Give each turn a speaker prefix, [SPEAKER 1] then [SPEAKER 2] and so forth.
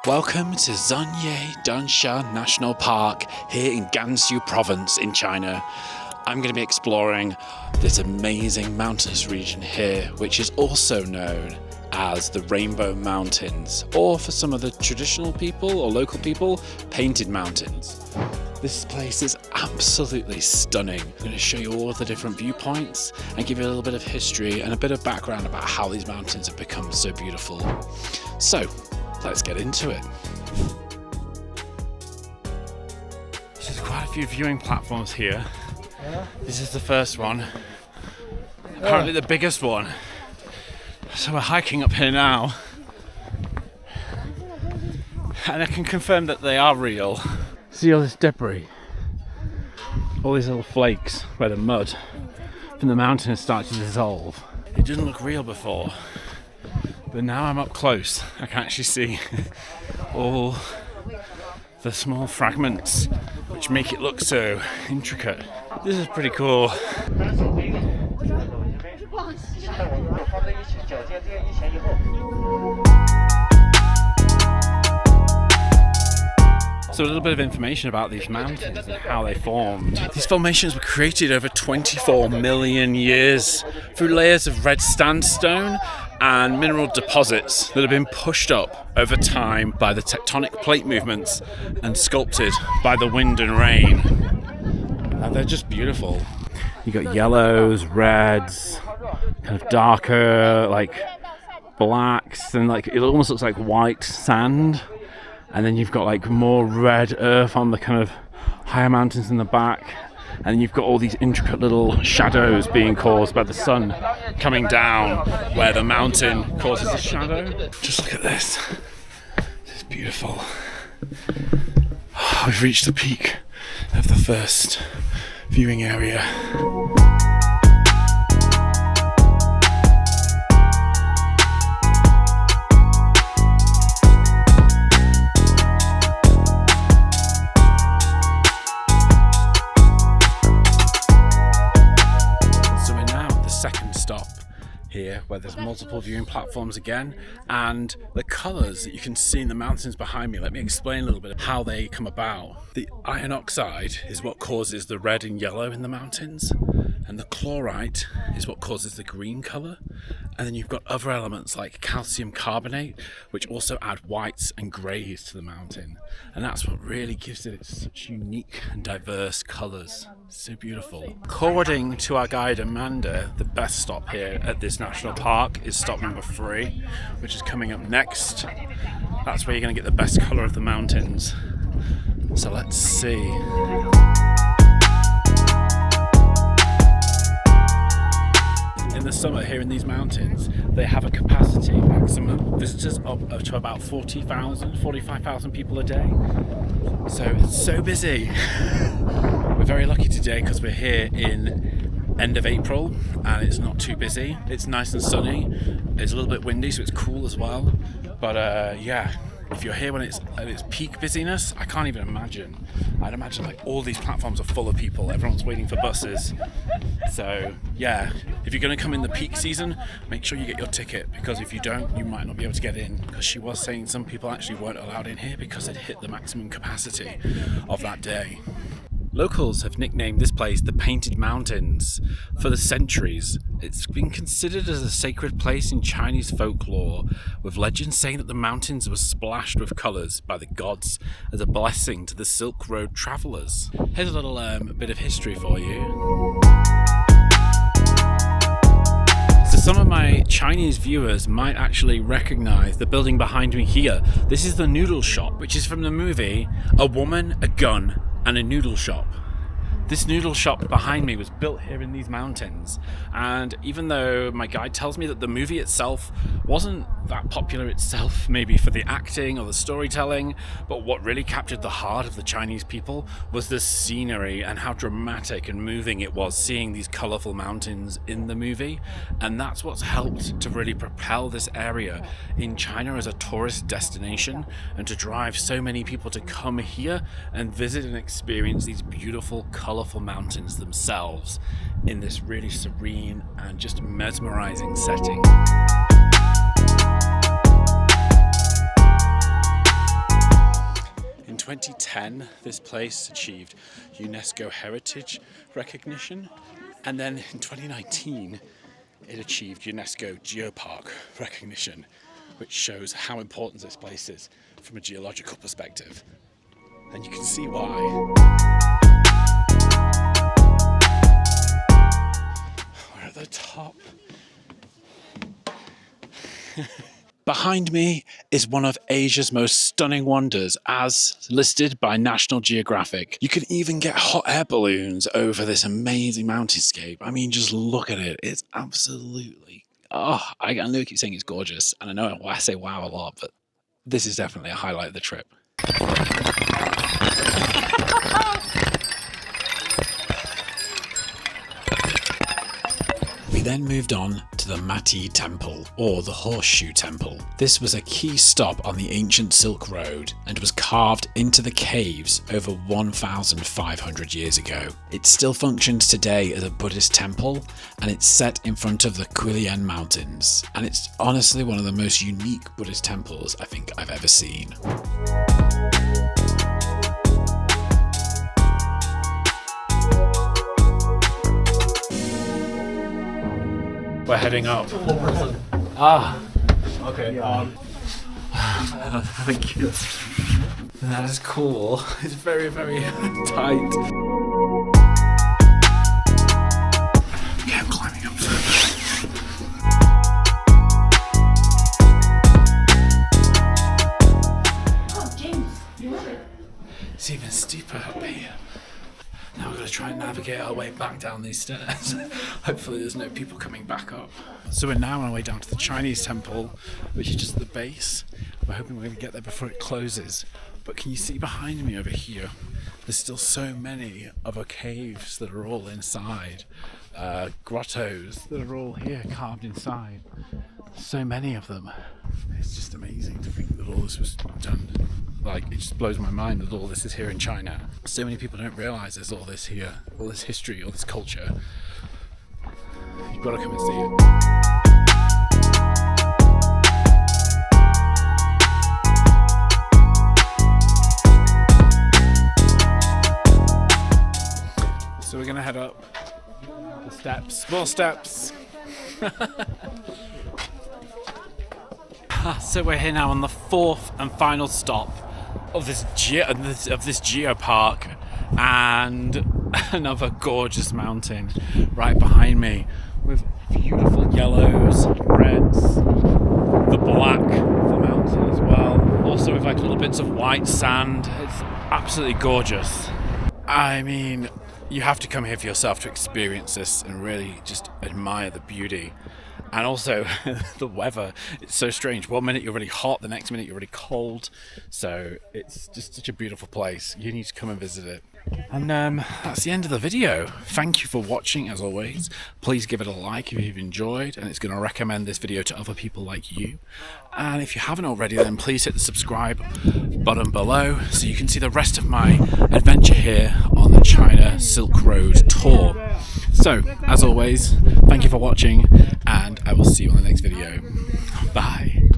[SPEAKER 1] Welcome to Zhangye Danxia National Park here in Gansu Province in China. I'm going to be exploring this amazing mountainous region here, which is also known as the Rainbow Mountains, or for some of the traditional people or local people, Painted Mountains. This place is absolutely stunning. I'm going to show you all of the different viewpoints and give you a little bit of history and a bit of background about how these mountains have become so beautiful. So, let's get into it. There's quite a few viewing platforms here. This is the first one, apparently the biggest one. So we're hiking up here now, and I can confirm that they are real. See all this debris, all these little flakes where the mud from the mountain has started to dissolve. It didn't look real before, but now I'm up close, I can actually see all the small fragments which make it look so intricate. This is pretty cool. So a little bit of information about these mountains and how they formed. These formations were created over 24 million years through layers of red sandstone and mineral deposits that have been pushed up over time by the tectonic plate movements and sculpted by the wind and rain. And they're just beautiful. You got yellows, reds, kind of darker, like blacks, and like it almost looks like white sand. And then you've got like more red earth on the kind of higher mountains in the back. And you've got all these intricate little shadows being caused by the sun coming down where the mountain causes a shadow. Just look at this. This is beautiful. We've reached the peak of the first viewing area. Here where there's multiple viewing platforms again, and the colours that you can see in the mountains behind me. Let me explain a little bit of how they come about. The iron oxide is what causes the red and yellow in the mountains, and the chlorite is what causes the green colour. And then you've got other elements like calcium carbonate, which also add whites and greys to the mountain. And that's what really gives it such unique and diverse colours. So beautiful. According to our guide Amanda, the best stop here at this national park is stop number 3, which is coming up next. That's where you're going to get the best colour of the mountains. So let's see. In the summer here in these mountains, they have a capacity maximum visitors up to about 45,000 people a day. So it's so busy. We're very lucky today because we're here in end of April and it's not too busy. It's nice and sunny. It's a little bit windy, so it's cool as well. But yeah, if you're here when it's at its peak busyness, I can't even imagine. I'd imagine like all these platforms are full of people. Everyone's waiting for buses. So yeah, if you're going to come in the peak season, make sure you get your ticket, because if you don't, you might not be able to get in, because she was saying some people actually weren't allowed in here because they'd hit the maximum capacity of that day. Locals have nicknamed this place the Painted Mountains for the centuries. It's been considered as a sacred place in Chinese folklore, with legends saying that the mountains were splashed with colours by the gods as a blessing to the Silk Road travellers. Here's a little bit of history for you. So some of my Chinese viewers might actually recognise the building behind me here. This is the noodle shop, which is from the movie A Woman, a Gun and a Noodle Shop. This noodle shop behind me was built here in these mountains, and even though my guide tells me that the movie itself wasn't that popular itself, maybe for the acting or the storytelling, but what really captured the heart of the Chinese people was the scenery and how dramatic and moving it was seeing these colourful mountains in the movie. And that's what's helped to really propel this area in China as a tourist destination, and to drive so many people to come here and visit and experience these beautiful colourful mountains themselves in this really serene and just mesmerizing setting. 2010, this place achieved UNESCO Heritage recognition, and then in 2019, it achieved UNESCO Geopark recognition, which shows how important this place is from a geological perspective. And you can see why. We're at the top. Behind me is one of Asia's most stunning wonders, as listed by National Geographic. You can even get hot air balloons over this amazing mountainscape. I mean, just look at it. It's absolutely... I know I keep saying it's gorgeous, and I know I say wow a lot, but this is definitely a highlight of the trip. We then moved on to the Mati Temple, or the Horseshoe Temple. This was a key stop on the ancient Silk Road and was carved into the caves over 1,500 years ago. It still functions today as a Buddhist temple, and it's set in front of the Quilian Mountains. And it's honestly one of the most unique Buddhist temples I think I've ever seen. We're heading up. Okay. Thank you. That is cool. It's very, very tight. Okay, I'm climbing up further.
[SPEAKER 2] Oh, James, you love it.
[SPEAKER 1] It's even steeper up here. Now we're going to try and navigate our way back down these stairs. Hopefully there's no people coming back up. So we're now on our way down to the Chinese temple, which is just at the base. We're hoping we're going to get there before it closes. But can you see behind me over here? There's still so many other caves that are all inside. Grottoes that are all here carved inside. So many of them. It's just amazing to think that all this was done. Like, it just blows my mind that all this is here in China. So many people don't realise there's all this here, all this history, all this culture. You've got to come and see it. So we're going to head up the steps, more steps. So we're here now on the fourth and final stop of this geopark, and another gorgeous mountain right behind me with beautiful yellows, reds, the black of the mountain as well, also with like little bits of white sand. It's absolutely gorgeous. I mean, you have to come here for yourself to experience this and really just admire the beauty. And also the weather, it's so strange. One minute you're really hot, the next minute you're really cold. So it's just such a beautiful place. You need to come and visit it. And that's the end of the video. Thank you for watching, as always. Please give it a like if you've enjoyed, and it's going to recommend this video to other people like you. And if you haven't already, then please hit the subscribe button below so you can see the rest of my adventure here on the China Silk Road tour. So, as always, thank you for watching, and I will see you on the next video. Bye.